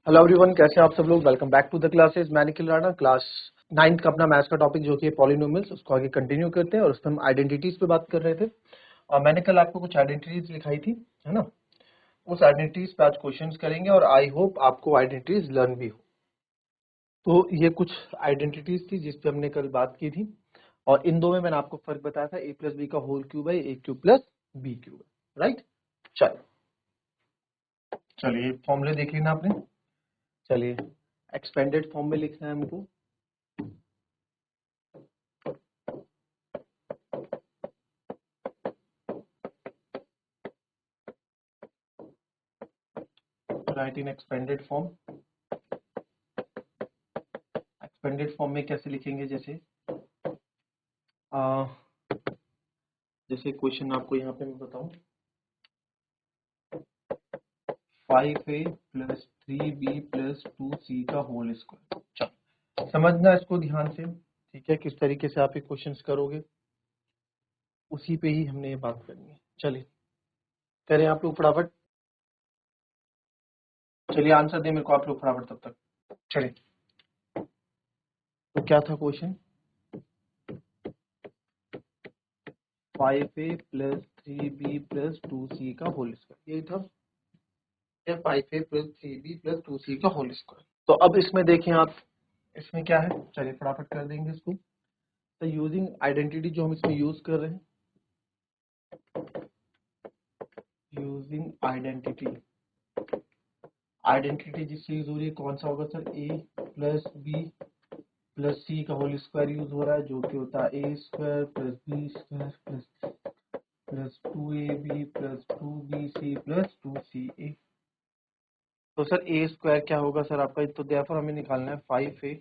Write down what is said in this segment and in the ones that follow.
Hello everyone, कैसे हैं आप सब लोग। Welcome back to the classes. मैं निखिल राणा, क्लास 9th का अपना मैथ्स का टॉपिक जो कि पॉलिनोमियल्स, उसको आगे कंटिन्यू करते हैं और उसमें हम आइडेंटिटीज पे बात कर रहे थे। और मैंने कल आपको कुछ आइडेंटिटीज लिखाई थी, है ना। उस आइडेंटिटीज पे आज क्वेश्चंस करेंगे और आई होप आपको आइडेंटिटीज लर्न भी हो। तो ये कुछ आइडेंटिटीज थी जिस पे हमने कल बात की थी और इन दो में मैंने आपको फर्क बताया था, a प्लस बी का होल क्यूब है, a cube plus B cube है, राइट। चलिए फॉर्मूले देख लेना आपने। चलिए एक्सपेंडेड फॉर्म में लिखना है हमको। राइट इन एक्सपेंडेड फॉर्म। एक्सपेंडेड फॉर्म में कैसे लिखेंगे, जैसे जैसे क्वेश्चन आपको यहाँ पे मैं बताऊं, 5a plus 3b plus 2c का होल स्क्वायर। चलो समझना इसको ध्यान से, ठीक है। किस तरीके से आप ये क्वेश्चंस करोगे उसी पे ही हमने ये बात करनी है। चलिए करें आप लोग फटाफट। चलिए आंसर दें मेरे को आप लोग फटाफट तब तक। चलिए तो क्या था question, 5a plus 3b plus 2c का होल स्क्वायर, यही था। 5a plus 3b plus 2c का होल स्क्वायर। तो अब इसमें देखें आप, इसमें क्या है, चलिए फटाफट कर देंगे इसको। तो यूजिंग आइडेंटिटी जो हम इसमें यूज कर रहे हैं, यूजिंग आइडेंटिटी, आइडेंटिटी जिससे यूज हो रही है कौन सा होगा sir, a plus B plus C का होल स्क्वायर यूज हो रहा है, जो कि होता है a square plus B square plus 2ab plus 2bc plus 2ca। तो सर a स्क्वायर क्या होगा सर आपका, तो देयरफॉर हमें निकालना है 5a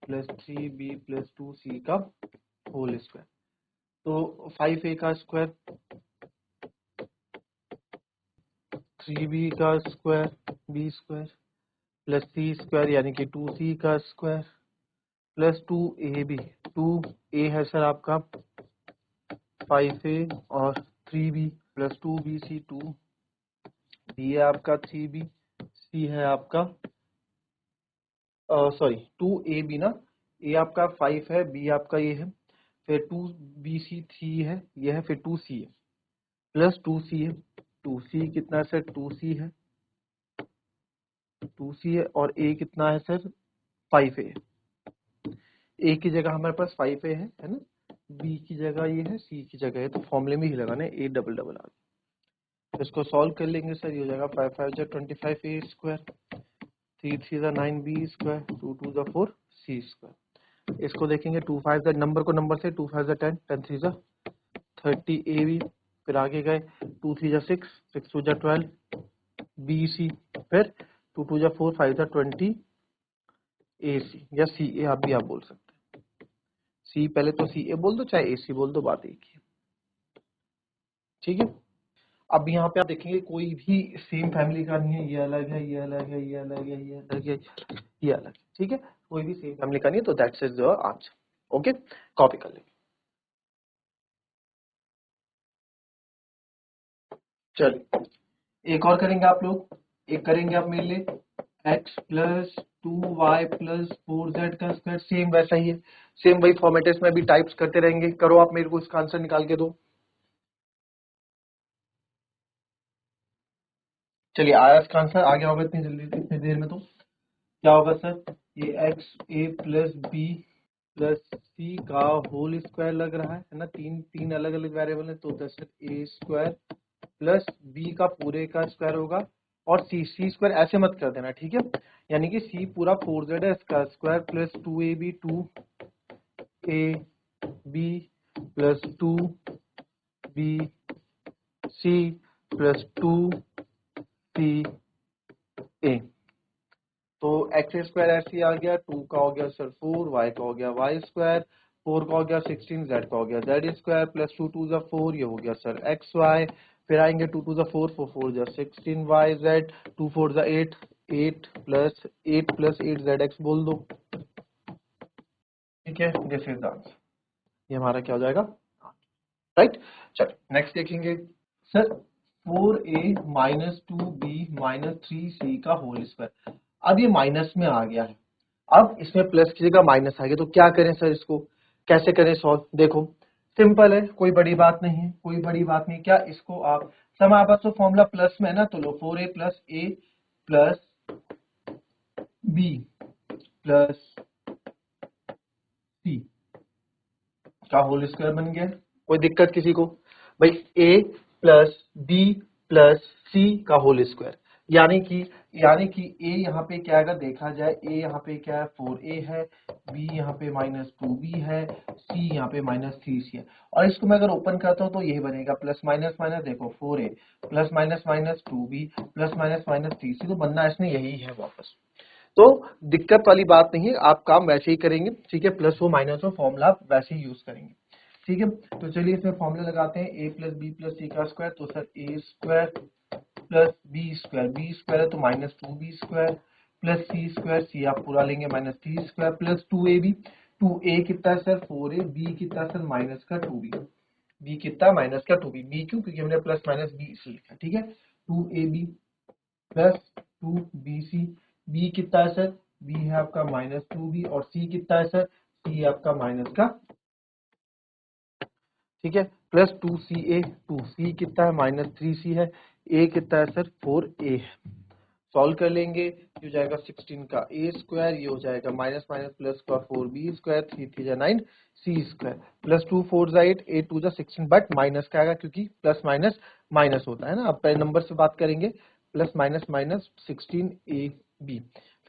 plus 3b plus 2c का होल स्क्वायर। तो 5a का स्क्वायर, 3b का square, b square plus c square यानी कि 2c का स्क्वायर प्लस 2ab। 2a है सर आपका 5a और 3b प्लस 2bc, 2b है आपका 3b, c है आपका सॉरी 2ab ना, a आपका 5 है, b आपका ये है, फिर 2bc 3 है, ये है, फिर 2c है प्लस 2c है। 2c कितना है सर, 2c है, 2c है और a कितना है सर 5a है। a की जगह हमारे पास 5a है ना, b की जगह ये है, c की जगह है, तो फॉर्मूले में ही लगाना है a डबल डबल आ गया। इसको सॉल्व कर लेंगे सर, ये हो जाएगा 5 5 जा 25a स्क्वायर, 3 3 जा 9b स्क्वायर, 2 2 जा 4c स्क्वायर। इसको देखेंगे 2 5 जा, नंबर को नंबर से 2 5 जा 10, 10 3 जा 30ab, फिर आगे गए 2 3 जा 6, 6 2 जा 12 bc, फिर 2 2 जा 4, 5 जा 20 ac या ca आप भी आप बोल सकते हैं। सी पहले तो ca बोल दो चाहे ac बोल दो, बात एक ही है, ठीक है। अब यहाँ पे आप देखेंगे कोई भी सेम फैमिली का नहीं है, ये अलग है, ये अलग है, ये अलग है, ये अलग है, ये अलग है, ठीक है। कोई भी सेम फैमिली का नहीं है, तो that's is the answer. Okay, copy कर लेंगे। चलिए एक और करेंगे आप लोग, एक करेंगे आप मेरे लिए, x plus 2y plus 4z का स्क्वायर, सेम वैसा ही है, सेम वही फॉर्मेट है, इसमें भी टाइप्स करते रहेंगे। करो आप मेरे को इसका आंसर निकाल के दो। चलिए आया इसका आंसर, आ गया होगा इतनी जल्दी, इतनी देर में। तो क्या होगा सर, ये एक्स ए प्लस बी प्लस सी का होल स्क्वायर लग रहा है ना, तीन तीन अलग अलग वेरिएबल है, तो दस ए स्क्वायर प्लस बी का पूरे का स्क्वायर होगा, और सी सी स्क्वायर ऐसे मत कर देना, ठीक है। यानी कि सी पूरा 4z है, इसका square plus 2ab 2ab plus 2b C plus 2c a। तो एक्स स्क्वायर ऐसे ही आ गया, 2 का हो गया सर 4, वाई का हो गया वाई स्क्वायर, 4 का हो गया 16, जेड का हो गया जेड स्क्वायर, प्लस 2 2 जा 4, ये हो गया सर एक्स वाई। फिर आएंगे 2 2 जा 4, 4 4 जा 16 वाई जेड, 2 4 जा 8, 8 प्लस 8 जेड एक्स बोल दो, ठीक है। दिस इज द आंसर, ये हमारा क्या हो जाएगा, राइट। चलो नेक्स्ट देखेंगे sir, 4a minus 2b minus 3c का होल स्क्वायर। अब ये माइनस में आ गया है, अब इसमें प्लस की जगह माइनस आ गया, तो क्या करें सर, इसको कैसे करें सॉल्व? देखो सिंपल है, कोई बड़ी बात नहीं है, कोई बड़ी बात नहीं। क्या इसको आप हमारे पास तो फॉर्मूला प्लस में है ना, तो लो 4a plus a plus b plus c का होल स्क्वायर बन गया। कोई दिक्कत किसी को? भाई a plus b plus c का होल स्क्वायर, यानी कि a यहाँ पे क्या आएगा, देखा जाए a यहाँ पे क्या है 4a है, b यहाँ पे माइनस 2b है, c यहाँ पे माइनस 3c है। और इसको मैं अगर ओपन करता हूँ तो यही बनेगा, प्लस माइनस माइनस देखो 4a plus minus minus 2b plus minus minus 3c, तो बनना इसमें यही है वापस। तो दिक्कत वाली बात नहीं है, आप काम वैसे ही करेंगे, ठीक है, प्लस हो माइनस हो फॉर्मूला आप वैसे ही यूज करेंगे, ठीक है। तो चलिए इसमें फॉर्मूला लगाते हैं, a plus B plus C का स्क्वायर, तो sir a square plus B square है तो minus 2b square plus C square, C आप पूरा लेंगे minus 3 square plus 2ab, 2a कितना है सर 4a, b कितना है सर माइनस का 2b, b कितना माइनस का 2b, b क्यों, क्योंकि हमने प्लस माइनस b इसलिए लिखा, ठीक है। 2ab प्लस 2bc, b कितना है सर, b है आपका माइनस 2b, और c कितना है सर, c आपका माइनस का, ठीक है, प्लस 2ca, 2c कितना है माइनस 3c है, a कितना है सर 4a है। सॉल्व कर लेंगे, ये हो जाएगा 16 का a स्क्वायर, ये हो जाएगा माइनस माइनस प्लस का 4b स्क्वायर, 3 3 जा 9 c स्क्वायर प्लस 2 4 जा 8, 8 2 जा 16, बट माइनस का आएगा क्योंकि प्लस माइनस माइनस होता है ना। अब पहले नंबर से बात करेंगे, प्लस माइनस माइनस 16ab,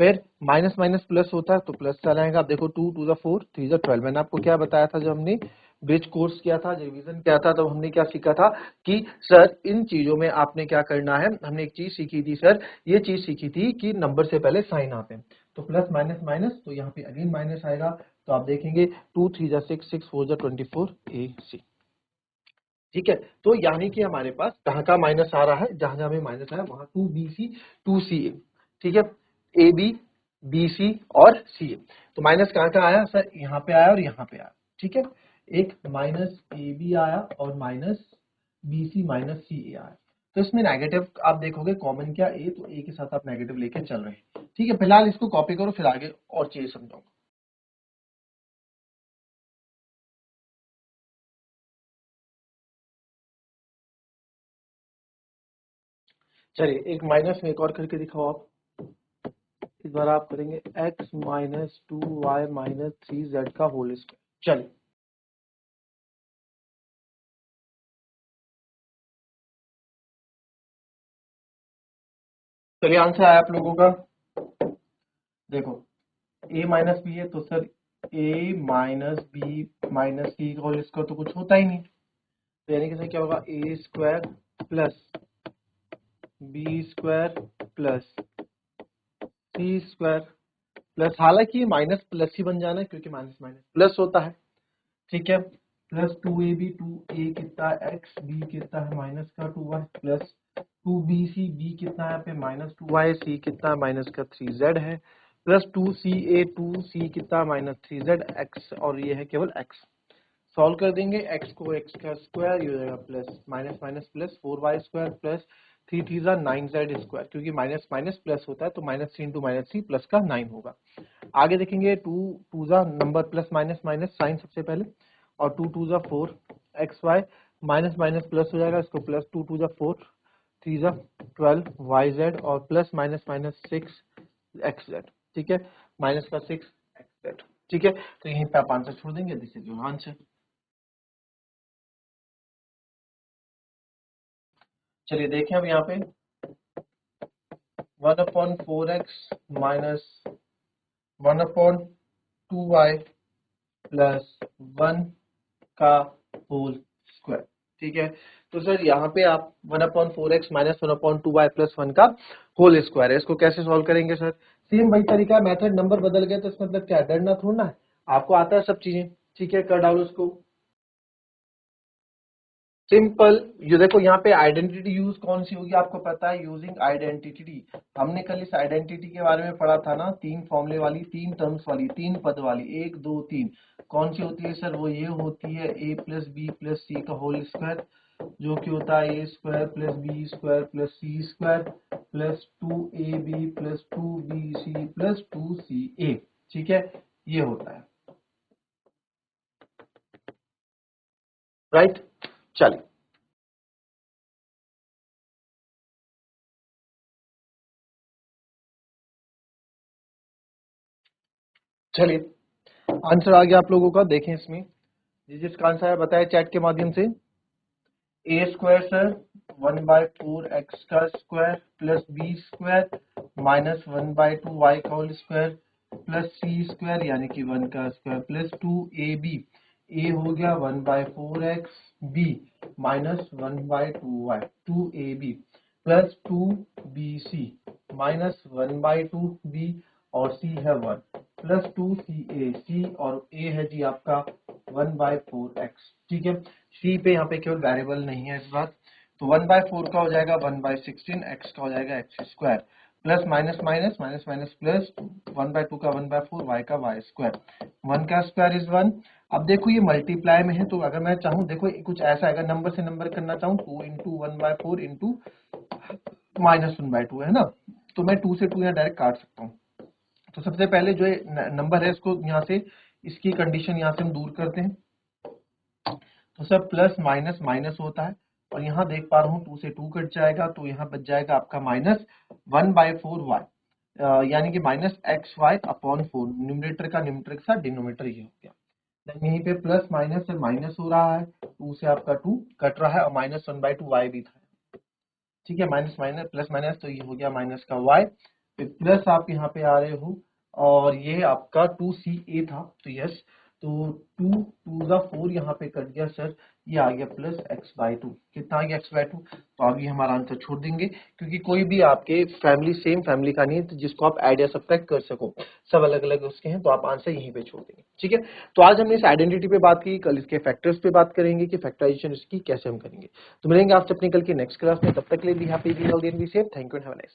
फिर माइनस माइनस प्लस होता है तो प्लस चला आएगा। आप देखो 2 2 जा 4, 3 जा 12, मैंने आपको क्या बताया था जब हमने ब्रिज कोर्स किया था, रिवीजन किया था, तब हमने क्या सीखा था कि सर इन चीजों में आपने क्या करना है, हमने एक चीज सीखी थी सर, ये चीज सीखी थी कि नंबर से पहले साइन आते हैं, तो प्लस माइनस माइनस, तो यहाँ पे अगेन माइनस आएगा, तो आप देखेंगे 2 3 जा 6, 6 4 जा 24 AC, ठीक है। तो यानी कि हमारे पास कहाँ का माइनस आ रहा है, जहां जहां में माइनस आया वहां 2BC 2CA, ठीक है, AB BC और CA, तो माइनस कहाँ का आया सर, यहाँ पे आया और यहाँ पे आया, ठीक है। एक माइनस AB आया और माइनस BC माइनस CA आया, तो इसमें नेगेटिव आप देखोगे कॉमन क्या A, तो A के साथ आप नेगेटिव लेके चल रहे हैं, ठीक है। फिलहाल इसको कॉपी करो, फिर आगे और चीज समझाऊंगा। चलिए एक माइनस में एक और करके दिखाओ आप। इस बार आप करेंगे x minus 2y minus 3z का होल स्क्वायर। चलिए चलिए आंसर आया आप लोगों का, देखो a माइनस बी है तो sir a minus B minus C का होल स्क्वायर तो कुछ होता ही नहीं, तो यानी कि सर क्या होगा, a square plus B square plus C square plus, हालांकि माइनस प्लस ही बन जाना है क्योंकि माइनस माइनस प्लस होता है, ठीक है, प्लस 2ab, 2a कितना है x, b कितना है माइनस का 2y प्लस 2bc, b कितना है यहाँ पे माइनस 2y, c कितना है माइनस का 3z है, प्लस 2ca, 2c कितना है माइनस 3z x, और ये है केवल x। सॉल्व कर देंगे, x को x का स्क्वायर, ये हो जाएगा plus minus minus plus 4y square plus 3 3 जा 9z स्क्वायर, क्योंकि माइनस माइनस प्लस होता है तो माइनस 3 इंटू माइनस 3 प्लस का 9 होगा। आगे देखेंगे 2 2 जा number plus minus minus sign सबसे पहले, और 2 2 जा 4 X Y, minus minus plus हो जाएगा, इसको प्लस 2 2 जा 4 3 जा 12 वाई जेड, और plus minus minus 6 x Z, ठीक है, माइनस का 6 एक्स जेड, ठीक है। तो यहीं पे आप आंसर छोड़ देंगे, दिस इज योर आंसर। चलिए देखें अब यहाँ पे 1/4x माइनस 1/2y प्लस 1 का होल स्क्वायर, ठीक है। तो सर यहाँ पे आप 1/4x माइनस 1/2y प्लस 1 का होल स्क्वायर है, इसको कैसे सॉल्व करेंगे सर? सेम वही तरीका, मेथड, नंबर बदल गया तो इसका मतलब क्या, डरना थोड़ा है, आपको आता है सब चीजें, ठीक है, कर डालो उसको। सिंपल, ये देखो यहाँ पे आइडेंटिटी यूज कौन सी होगी आपको पता है, यूजिंग आइडेंटिटी। हमने कल इस आइडेंटिटी के बारे में पढ़ा था ना, 3 फॉर्मूले वाली, 3 टर्म्स वाली, 3 पद वाली, 1 2 3, कौन सी होती है सर, वो ये होती है a plus B plus C का होल स्क्वायर जो कि होता है A square plus B square plus C square plus 2ab plus 2bc plus 2ca। ठीक है, ये होता है, राइट। चलिए चलिए आंसर आ गया आप लोगों का। देखें इसमें जिसका आंसर है बताया चैट के माध्यम से। ए स्क्वायर सर 1/4 x का square plus B square minus 1/2 y का whole square plus C square यानी कि 1 का स्क्वायर प्लस 2ab। ए हो गया 1/4x, B minus 1/2y 2ab plus 2bc minus 1/2b और सी है 1 प्लस 2ca। सी और ए है जी आपका 1/4x। ठीक है, सी पे यहाँ पे केवल वेरिएबल नहीं है इस बार, तो 1/4 का हो जाएगा 1/16, x का हो जाएगा x square plus minus minus minus minus plus 1/2 का 1/4 y का y स्क्वायर, 1 का स्क्वायर इज 1। अब देखो ये मल्टीप्लाई में है, तो अगर मैं चाहूँ देखो कुछ ऐसा अगर नंबर से नंबर करना चाहूँ 2 इंटू 1/4 इंटू माइनस 1/2 है ना, तो मैं 2 से 2 यहाँ डायरेक्ट काट सकता हूँ। तो सबसे पहले जो नंबर है इसको यहाँ से इसकी कंडीशन यहाँ से हम दूर करते हैं, तो सर प्लस माइनस माइनस होता है और यहाँ देख पा रहा हूँ 2 से 2 कट जाएगा, तो यहाँ बच जाएगा आपका माइनस 1/4y यानी कि minus X Y upon 4। Numerator का न्यूमरेटर के साथ डिनोमिनेटर ये हो गया। देन यहीं पे प्लस माइनस से माइनस हो रहा है, 2 से आपका 2 कट रहा है और माइनस 1/2 वाई भी था। ठीक है, माइनस माइनस प्लस माइनस तो ये हो गया माइनस का वाई, फिर प्लस आप यहाँ पे आ रहे हो और ये आपका 2ca था, तो यस, तो 2 2 का 4 यहाँ पे कट गया सर, ये आ गया प्लस x/2। कितना आ गया x/2, तो अभी हमारा आंसर छोड़ देंगे क्योंकि कोई भी आपके फैमिली सेम फैमिली का नहीं है तो जिसको आप ऐड या सब्ट्रैक्ट कर सको, सब अलग अलग उसके हैं, तो आप आंसर यहीं पे छोड़ देंगे। ठीक है, तो आज हमने इस आइडेंटिटी पे बात की, कल इसके फैक्टर्स पे बात करेंगे कि फैक्टराइजेशन इसकी कैसे हम करेंगे। तो मिलेंगे आपसे अपनी कल की नेक्स्ट क्लास में, तब तक के लिए be happy, be healthy and be safe. Thank you and have a nice day.